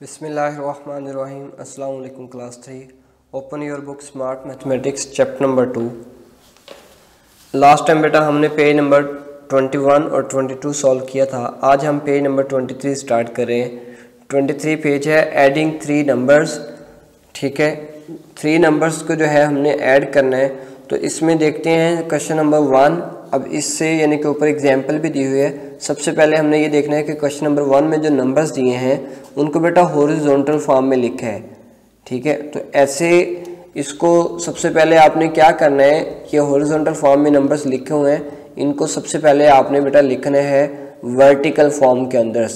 बिस्मिल्लाहिर्रहमानिर्रहीम। अस्सलाम वालेकुम class 3। Open your book smart mathematics chapter number 2। Last time बेटा हमने पेज नंबर 21 और 22 सॉल्व किया था। आज हम पेज नंबर 23 स्टार्ट कर रहे हैं। 23 पेज है एडिंग 3 नंबर्स। ठीक है, 3 नंबर्स को जो है हमने ऐड करना है। तो इसमें देखते हैं क्वेश्चन नंबर 1। अब इससे यानी कि ऊपर एग्जाम्पल भी दी हुई है। सबसे पहले हमने ये देखना है कि क्वेश्चन नंबर 1 में जो नंबर्स दिए हैं उनको बेटा हॉरिजॉन्टल फॉर्म में लिखा है। ठीक है, तो ऐसे इसको सबसे पहले आपने क्या करना है कि हॉरिजॉन्टल फॉर्म में नंबर्स लिखे हुए हैं, इनको सबसे पहले आपने बेटा लिखना है वर्टिकल फॉर्म के अंदर।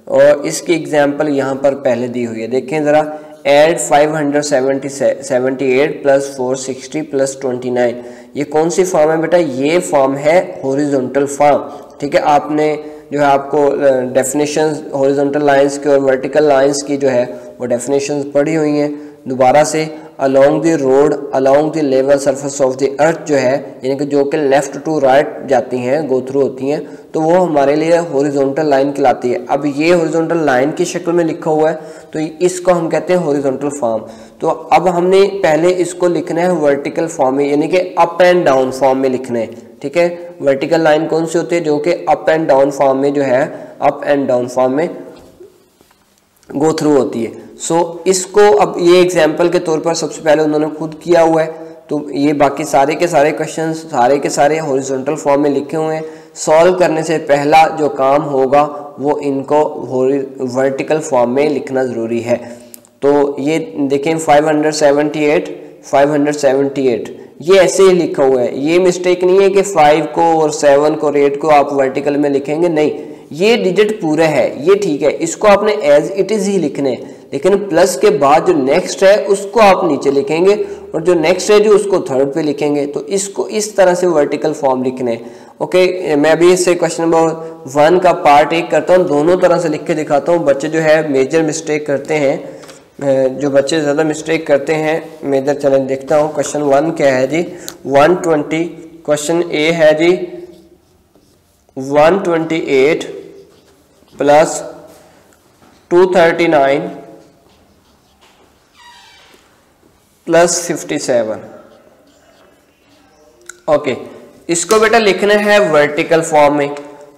और इसकी एग्जाम्पल यहाँ पर पहले दी हुई है, देखें ज़रा। एड 578 प्लस 460 प्लस 29, ये कौन सी फॉर्म है बेटा? ये फॉर्म है हॉरिजॉन्टल फॉर्म। ठीक है, आपने जो है आपको डेफिनेशंस हॉरिजॉन्टल लाइंस की और वर्टिकल लाइंस की जो है वो डेफिनेशंस पढ़ी हुई हैं। दोबारा से along the road along the level surface of the earth जो है, यानी कि जो कि लेफ्ट टू राइट जाती हैं, गो थ्रू होती हैं, तो वो हमारे लिए हॉरिजॉन्टल लाइन कहलाती है। अब ये हॉरिजॉन्टल लाइन की शक्ल में लिखा हुआ है तो इसको हम कहते हैं हॉरिजॉन्टल फॉर्म। तो अब हमने पहले इसको लिखना है वर्टिकल फॉर्म में, यानी कि अप एंड डाउन फॉर्म में लिखना है। ठीक है, वर्टिकल लाइन कौन सी होती है? जो कि अप एंड डाउन फॉर्म में जो है अप एंड डाउन फॉर्म में गो थ्रू होती है। सो इसको अब ये एग्जाम्पल के तौर पर सबसे पहले उन्होंने खुद किया हुआ है। तो ये बाकी सारे के सारे क्वेश्चन सारे के सारे हॉरिजॉन्टल फॉर्म में लिखे हुए हैं। सॉल्व करने से पहला जो काम होगा वो इनको वर्टिकल फॉर्म में लिखना ज़रूरी है। तो ये देखें 578 ये ऐसे ही लिखा हुआ है। ये मिस्टेक नहीं है कि 5 को और 7 को और 8 को आप वर्टिकल में लिखेंगे, नहीं, ये डिजिट पूरा है, ये ठीक है, इसको आपने एज इट इज़ ही लिखने हैं। लेकिन प्लस के बाद जो नेक्स्ट है उसको आप नीचे लिखेंगे और जो नेक्स्ट है जो उसको थर्ड पे लिखेंगे। तो इसको इस तरह से वर्टिकल फॉर्म लिखने हैं। ओके, मैं अभी इससे क्वेश्चन नंबर 1 का पार्ट 1 करता हूँ, दोनों तरह से लिख के दिखाता हूँ। बच्चे जो है मेजर मिस्टेक करते हैं, जो बच्चे ज़्यादा मिस्टेक करते हैं मेजर, चलें देखता हूँ। क्वेश्चन 1 क्या है जी? 120। क्वेश्चन ए है जी 128 प्लस 239 प्लस 57। ओके, इसको बेटा लिखना है वर्टिकल फॉर्म में।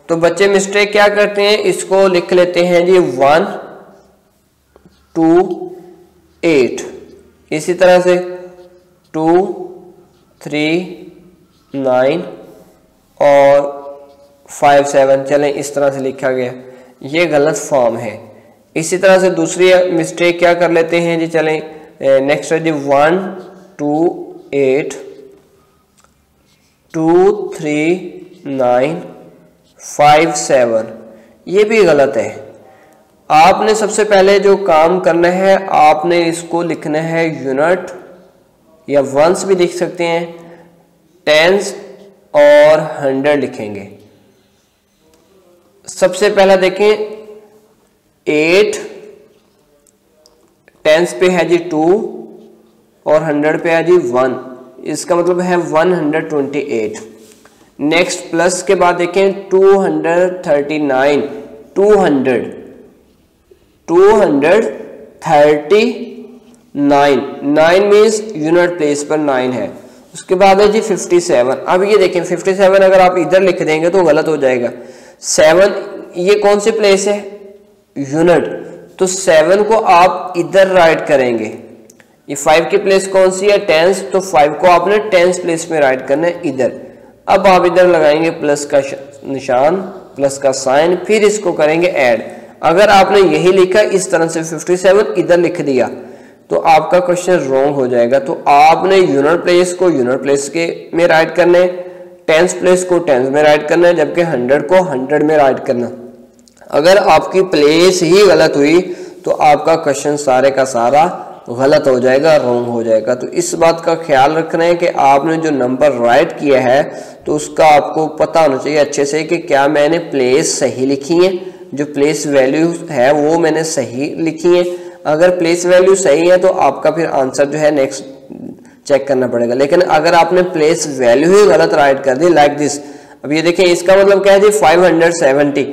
तो बच्चे मिस्टेक क्या करते हैं, इसको लिख लेते हैं जी 128, इसी तरह से 239 और 57, चलें इस तरह से लिखा गया, ये गलत फॉर्म है। इसी तरह से दूसरी मिस्टेक क्या कर लेते हैं जी, चलें नेक्स्ट है जी 128 239 57, ये भी गलत है। आपने सबसे पहले जो काम करना है, आपने इसको लिखना है यूनिट या वंस भी लिख सकते हैं, टेंस और 100 लिखेंगे। सबसे पहला देखें 8 टेंस पे है जी 2 और 100 पे है जी 1, इसका मतलब है 128। नेक्स्ट प्लस के बाद देखें 239 239 9 मीन्स यूनिट प्लेस पर 9 है। उसके बाद है जी 57। अब ये देखें 57 अगर आप इधर लिख देंगे तो गलत हो जाएगा। 7 ये कौन सी प्लेस है? यूनिट। तो 7 को आप इधर राइट करेंगे। ये 5 की प्लेस कौन सी है? टेंस। तो 5 को आपने टेंस प्लेस में राइट करना है इधर। अब आप इधर लगाएंगे प्लस का निशान, प्लस का साइन, फिर इसको करेंगे ऐड। अगर आपने यही लिखा इस तरह से 57 इधर लिख दिया तो आपका क्वेश्चन रॉन्ग हो जाएगा। तो आपने यूनिट प्लेस को यूनिट प्लेस के में राइट करना है, टेंस प्लेस को टेंस में राइट करना है, जबकि 100 को 100 में राइट करना। अगर आपकी प्लेस ही गलत हुई तो आपका क्वेश्चन सारे का सारा गलत हो जाएगा, रॉन्ग हो जाएगा। तो इस बात का ख्याल रखना है कि आपने जो नंबर राइट किया है तो उसका आपको पता होना चाहिए अच्छे से कि क्या मैंने प्लेस सही लिखी है, जो प्लेस वैल्यू है वो मैंने सही लिखी है। अगर प्लेस वैल्यू सही है तो आपका फिर आंसर जो है नेक्स्ट चेक करना पड़ेगा। लेकिन अगर आपने प्लेस वैल्यू ही गलत राइट कर दी लाइक दिस, अब ये देखिए इसका मतलब क्या है जी 570,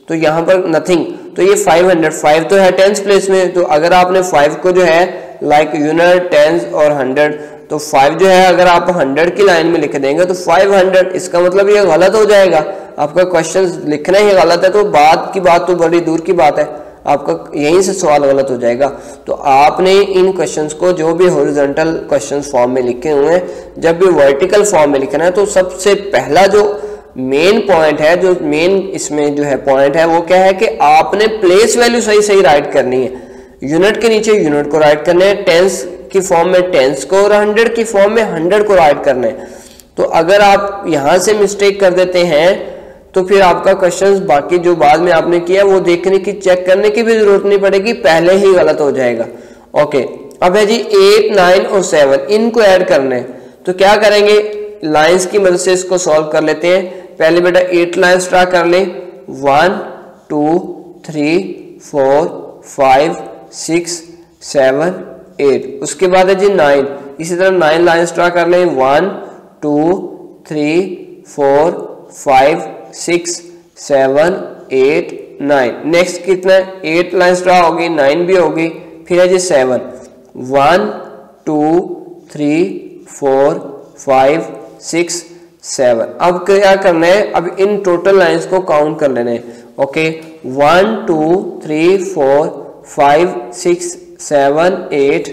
तो यहाँ पर नथिंग, तो ये 500, 5 तो है टेंस प्लेस में, तो अगर आपने 5 को जो है लाइक यूनिट, टेंस और 100, तो 5 जो है अगर आप 100 की लाइन में लिख देंगे तो 500, इसका मतलब ये गलत हो जाएगा, आपका क्वेश्चन लिखना ही गलत है। तो बात की बात तो बड़ी दूर की बात है, आपका यहीं से सवाल गलत हो जाएगा। तो आपने इन क्वेश्चंस को जो भी हॉरिजॉन्टल क्वेश्चंस फॉर्म में लिखे हुए हैं, जब भी वर्टिकल फॉर्म में लिखना है तो सबसे पहला जो मेन पॉइंट है, जो मेन इसमें जो है पॉइंट है, वो क्या है कि आपने प्लेस वैल्यू सही सही राइट करनी है। यूनिट के नीचे यूनिट को राइट करना है, टेंस की फॉर्म में टेंस को और 100 की फॉर्म में 100 को राइट करना है। तो अगर आप यहां से मिस्टेक कर देते हैं तो फिर आपका क्वेश्चन बाकी जो बाद में आपने किया वो देखने की, चेक करने की भी जरूरत नहीं पड़ेगी, पहले ही गलत हो जाएगा। ओके, अब है जी 8, 9 और 7, इनको ऐड करना है। तो क्या करेंगे, लाइंस की मदद से इसको सॉल्व कर लेते हैं। पहले बेटा 8 लाइंस ड्रा कर ले, 1 2 3 4 5 6 7 8। उसके बाद है जी 9, इसी तरह 9 लाइंस ड्रा कर ले, 1 2 3 4 5 6 7 8 9। नेक्स्ट कितना है, 8 लाइंस ड्रा होगी, 9 भी होगी, फिर है जी 7, 1 2 3 4 5 6 7। अब क्या करना है, अब इन टोटल लाइंस को काउंट कर लेने हैं। ओके, 1 2 3 4 5 6 7 8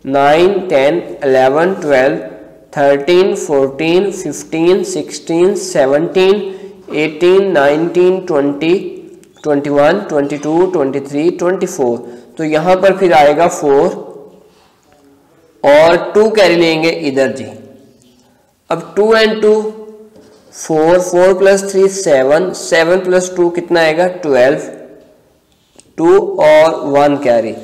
9 10 11 12 13 14 15 16 17 18 19 20 21 22 23 24। तो यहां पर फिर आएगा 4 और 2 कैरी लेंगे इधर जी। अब 2 and 2 4, 4 plus 3 7, 7 plus 2 कितना आएगा 12, 2 और 1 कैरी,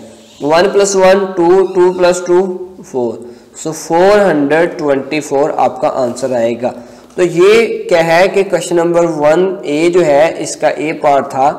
1 plus 1 2, 2 plus 2 4, सो 424 आपका आंसर आएगा। तो ये क्या है कि क्वेश्चन नंबर 1A जो है इसका ए पार्ट था।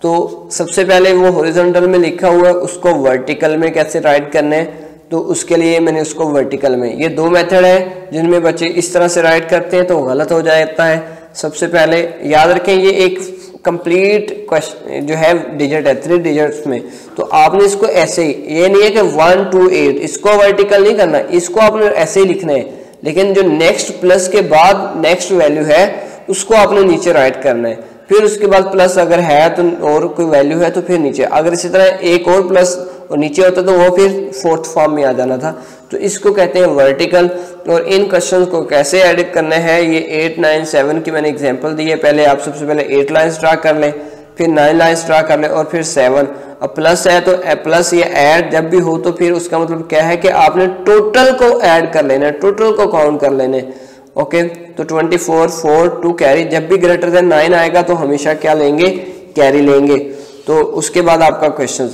तो सबसे पहले वो हॉरिजॉन्टल में लिखा हुआ है, उसको वर्टिकल में कैसे राइट करना है, तो उसके लिए मैंने उसको वर्टिकल में, ये 2 मेथड है जिनमें बच्चे इस तरह से राइट करते हैं तो गलत हो जाता है। सबसे पहले याद रखें ये एक कंप्लीट क्वेश्चन जो है डिजिट है, 3 डिजिट्स में, तो आपने इसको ऐसे ही, ये नहीं है कि 1 2 8 इसको वर्टिकल नहीं करना, इसको आपने ऐसे ही लिखना है, लेकिन जो नेक्स्ट प्लस के बाद नेक्स्ट वैल्यू है उसको आपने नीचे राइट करना है। फिर उसके बाद प्लस अगर है तो और कोई वैल्यू है तो फिर नीचे, अगर इसी तरह एक और प्लस और नीचे होता तो वो फिर 4th फॉर्म में आ जाना था। तो इसको कहते हैं वर्टिकल। और इन क्वेश्चन को कैसे एडिट करना है, ये 8 9 7 की मैंने एग्जांपल दी है। पहले आप सबसे पहले 8 लाइंस ड्रा कर लें, फिर 9 लाइंस ड्रा कर लें और फिर 7। अब प्लस है तो प्लस या ऐड जब भी हो तो फिर उसका मतलब क्या है कि आपने टोटल को ऐड कर लेना है, टोटल को काउंट कर लेना है। ओके, तो 24 4 2 कैरी, जब भी ग्रेटर देन 9 आएगा तो हमेशा क्या लेंगे, कैरी लेंगे। तो उसके बाद आपका क्वेश्चन,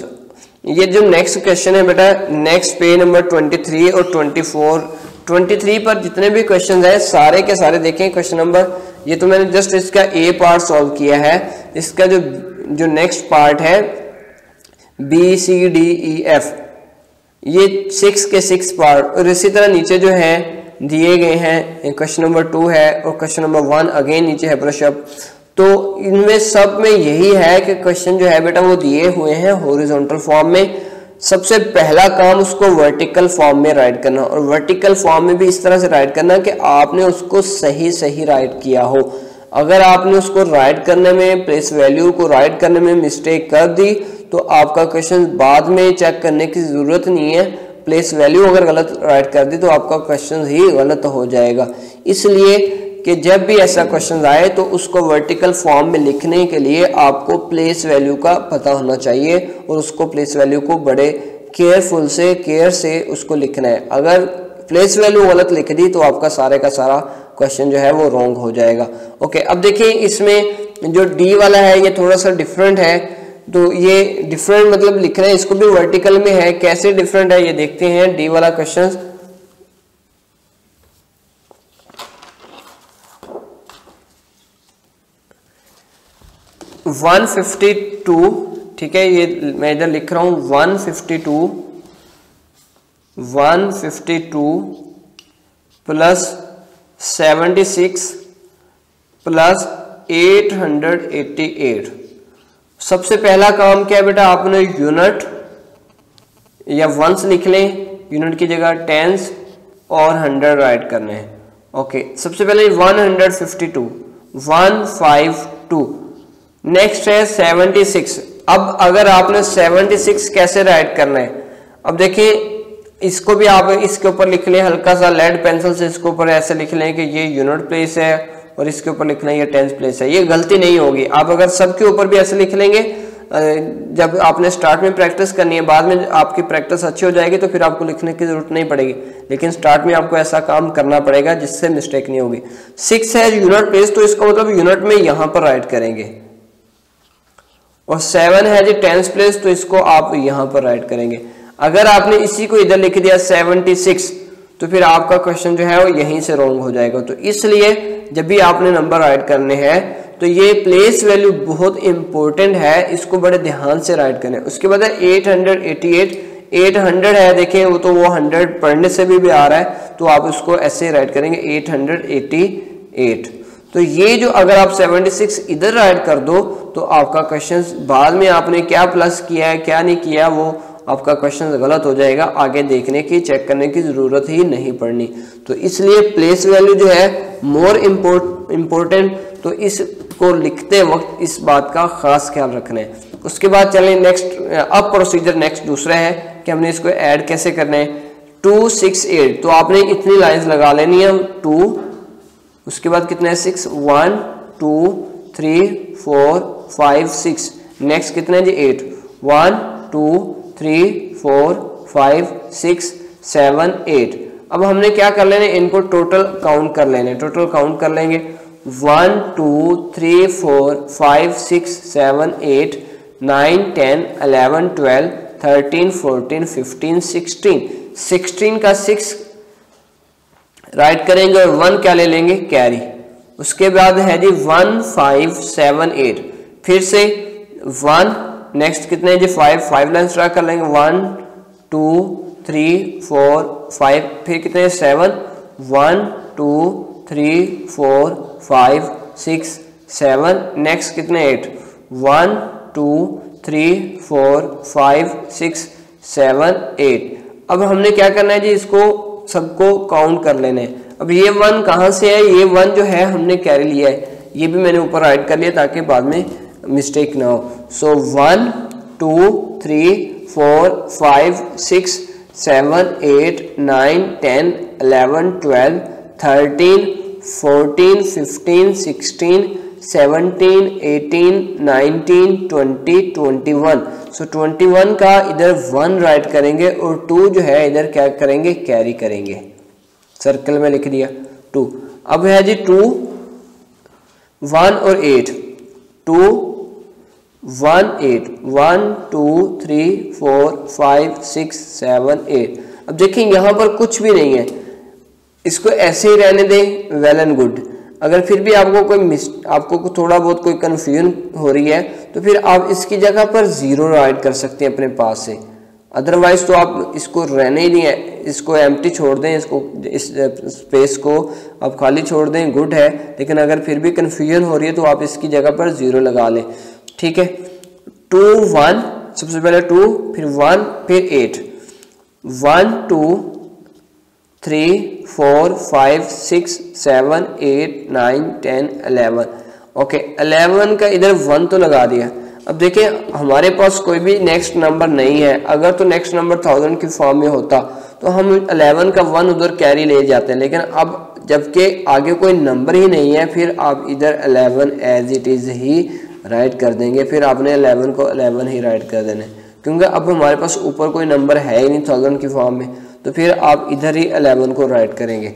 ये जो नेक्स्ट क्वेश्चन है बेटा, नेक्स्ट पेज नंबर 23 और 24, 23 पर जितने भी क्वेश्चन है सारे के सारे देखें क्वेश्चन नंबर, ये तो मैंने जस्ट इसका ए पार्ट सॉल्व किया है। इसका जो नेक्स्ट पार्ट है B C D E F, ये 6 के 6 पार्ट, और इसी तरह नीचे जो है दिए गए हैं, क्वेश्चन नंबर 2 है और क्वेश्चन नंबर 1 अगेन नीचे है ब्रश अप। तो इनमें सब में यही है कि क्वेश्चन जो है बेटा वो दिए हुए हैं हॉरिजॉन्टल फॉर्म में। सबसे पहला काम उसको वर्टिकल फॉर्म में राइट करना, और वर्टिकल फॉर्म में भी इस तरह से राइट करना कि आपने उसको सही सही राइट किया हो। अगर आपने उसको राइट करने में, प्लेस वैल्यू को राइट करने में मिस्टेक कर दी तो आपका क्वेश्चन बाद में चेक करने की जरूरत नहीं है। प्लेस वैल्यू अगर गलत राइट कर दी तो आपका क्वेश्चन ही गलत हो जाएगा। इसलिए कि जब भी ऐसा क्वेश्चन आए तो उसको वर्टिकल फॉर्म में लिखने के लिए आपको प्लेस वैल्यू का पता होना चाहिए, और उसको प्लेस वैल्यू को बड़े केयरफुल से, केयर से उसको लिखना है। अगर प्लेस वैल्यू गलत लिख दी तो आपका सारे का सारा क्वेश्चन जो है वो रॉन्ग हो जाएगा। ओके, अब देखिए इसमें जो डी वाला है ये थोड़ा सा डिफरेंट है। तो ये डिफरेंट मतलब लिखना है, इसको भी वर्टिकल में है, कैसे डिफरेंट है ये देखते हैं। डी वाला क्वेश्चन, वन 152, ठीक है, ये मैं इधर लिख रहा हूं 152 प्लस 76 प्लस 888, सबसे पहला काम क्या है बेटा, आपने यूनिट या वंस लिख लें, यूनिट की जगह टेंस और 100 राइट करने हैं। ओके, सबसे पहले 152, 152। नेक्स्ट है 76। अब अगर आपने 76 कैसे राइट करना है, अब देखिए इसको भी आप इसके ऊपर लिख लें, हल्का सा लेड पेंसिल से इसके ऊपर ऐसे लिख लें कि ये यूनिट प्लेस है और इसके ऊपर लिखना है ये टेंस प्लेस है। ये गलती नहीं होगी। आप अगर सबके ऊपर भी ऐसे लिख लेंगे, जब आपने स्टार्ट में प्रैक्टिस करनी है, बाद में आपकी प्रैक्टिस अच्छी हो जाएगी तो फिर आपको लिखने की जरूरत नहीं पड़ेगी, लेकिन स्टार्ट में आपको ऐसा काम करना पड़ेगा जिससे मिस्टेक नहीं होगी। 6 है यूनिट प्लेस, तो इसका मतलब यूनिट में यहां पर राइट करेंगे, और 7 है जी टेंस प्लेस, तो इसको आप यहां पर राइट करेंगे। अगर आपने इसी को इधर लिख दिया 76, तो फिर आपका क्वेश्चन जो है वो यहीं से रॉन्ग हो जाएगा। तो इसलिए जब भी आपने नंबर राइट करने हैं तो ये प्लेस वैल्यू बहुत इंपॉर्टेंट है, इसको बड़े ध्यान से राइट करें। उसके बाद 888, 800 है, देखें वो तो वो 100 पढ़ने से भी आ रहा है, तो आप उसको ऐसे राइट करेंगे 888। तो ये जो अगर आप 76 इधर राइट कर दो तो आपका क्वेश्चन बाद में आपने क्या प्लस किया है क्या नहीं किया वो आपका क्वेश्चन गलत हो जाएगा, आगे देखने की चेक करने की जरूरत ही नहीं पड़नी। तो इसलिए प्लेस वैल्यू जो है मोर इम्पोर्टेंट, तो इसको लिखते वक्त इस बात का खास ख्याल रखना है। उसके बाद चलें नेक्स्ट, अब प्रोसीजर नेक्स्ट दूसरा है कि हमने इसको ऐड कैसे करना है। 268, तो आपने इतनी लाइंस लगा लेनी है 2, उसके बाद कितने हैं 6, 1 2 3 4 5 6, नेक्स्ट कितने हैं जी 8, 1 2 3 4 5 6 7 8। अब हमने क्या कर लेने, इनको टोटल काउंट कर लेने, टोटल काउंट कर लेंगे 1 2 3 4 5 6 7 8 9 10 11 12 13 14 15 16, 16 का 6 राइट करेंगे और 1 क्या ले लेंगे कैरी। उसके बाद है जी 1 5 7 8, फिर से 1, नेक्स्ट कितने हैं जी 5 लाइन्स ड्रा कर लेंगे 1 2 3 4 5, फिर कितने हैं 7, 1 2 3 4 5 6 7, नेक्स्ट कितने 8, 1 2 3 4 5 6 7 8। अब हमने क्या करना है जी, इसको सबको काउंट कर लेने। अब ये 1 कहाँ से है, ये 1 जो है हमने कैरी लिया है, ये भी मैंने ऊपर राइट कर लिया ताकि बाद में मिस्टेक ना हो। सो 1 2 3 4 5 6 7 8 9 10 11 12 13 14 15 16 17 18 19 20 21। सो 21 का इधर 1 राइट करेंगे और 2 जो है इधर क्या करेंगे कैरी करेंगे, सर्कल में लिख दिया 2। अब है जी 2 1 और 8, 2 1 8 1 2 3 4 5 6 7 8। अब देखिए यहाँ पर कुछ भी नहीं है, इसको ऐसे ही रहने दें, वेल एंड गुड। अगर फिर भी आपको थोड़ा बहुत कोई कंफ्यूजन हो रही है तो फिर आप इसकी जगह पर 0 राइट कर सकते हैं अपने पास से, अदरवाइज तो आप इसको रहने ही नहीं है, इसको एम्प्टी छोड़ दें, इसको इस स्पेस को आप खाली छोड़ दें, गुड है। लेकिन अगर फिर भी कंफ्यूजन हो रही है तो आप इसकी जगह पर 0 लगा लें, ठीक है। 2 1, सबसे पहले 2 फिर 1 फिर 8, 1 2 3 4 5 6 7 8 9 10 11। ओके 11 का इधर 1 तो लगा दिया। अब देखिए हमारे पास कोई भी नेक्स्ट नंबर नहीं है, अगर तो नेक्स्ट नंबर 1000 की फॉर्म में होता तो हम 11 का 1 उधर कैरी ले जाते हैं, लेकिन अब जबकि आगे कोई नंबर ही नहीं है फिर आप इधर 11 एज इट इज़ ही राइट कर देंगे, फिर आपने 11 को 11 ही राइट कर देना, क्योंकि अब हमारे पास ऊपर कोई नंबर है ही नहीं 1000 की फॉर्म में, तो फिर आप इधर ही 11 को राइट करेंगे।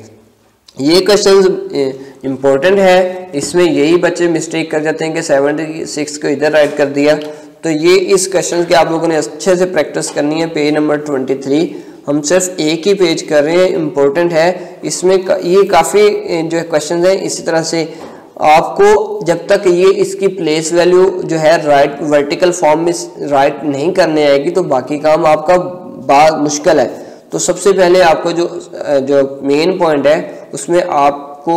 ये क्वेश्चन इंपॉर्टेंट है, इसमें यही बच्चे मिस्टेक कर जाते हैं कि 76 को इधर राइट कर दिया। तो ये इस क्वेश्चन की आप लोगों ने अच्छे से प्रैक्टिस करनी है। पेज नंबर 23 हम सिर्फ एक ही पेज कर रहे हैं, इंपॉर्टेंट है। इसमें ये काफ़ी जो क्वेश्चन हैं इसी तरह से आपको जब तक ये इसकी प्लेस वैल्यू जो है राइट वर्टिकल फॉर्म में राइट नहीं करने आएगी तो बाकी काम आपका बहुत मुश्किल है। तो सबसे पहले आपको जो मेन पॉइंट है उसमें आपको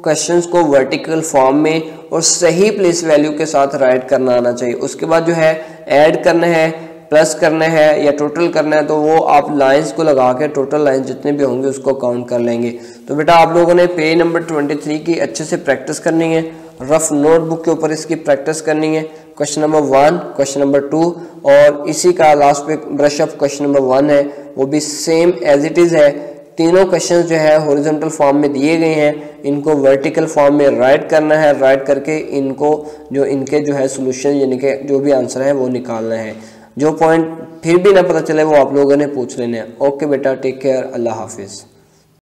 क्वेश्चंस को वर्टिकल फॉर्म में और सही प्लेस वैल्यू के साथ राइट करना आना चाहिए। उसके बाद जो है ऐड करना है, प्लस करना है या टोटल करना है, तो वो आप लाइंस को लगा के टोटल लाइंस जितने भी होंगे उसको काउंट कर लेंगे। तो बेटा आप लोगों ने पेज नंबर 23 की अच्छे से प्रैक्टिस करनी है, रफ नोटबुक के ऊपर इसकी प्रैक्टिस करनी है। क्वेश्चन नंबर 1, क्वेश्चन नंबर 2 और इसी का लास्ट पे ब्रश अप क्वेश्चन नंबर 1 है, वो भी सेम एज इट इज़ है। तीनों क्वेश्चंस जो है हॉरिजॉन्टल फॉर्म में दिए गए हैं, इनको वर्टिकल फॉर्म में राइट करना है, राइट करके इनको जो इनके जो है सोल्यूशन यानी कि जो भी आंसर है वो निकालना है। जो पॉइंट फिर भी ना पता चले वो आप लोगों ने पूछ लेने हैं। ओके बेटा, टेक केयर, अल्लाह हाफिज़।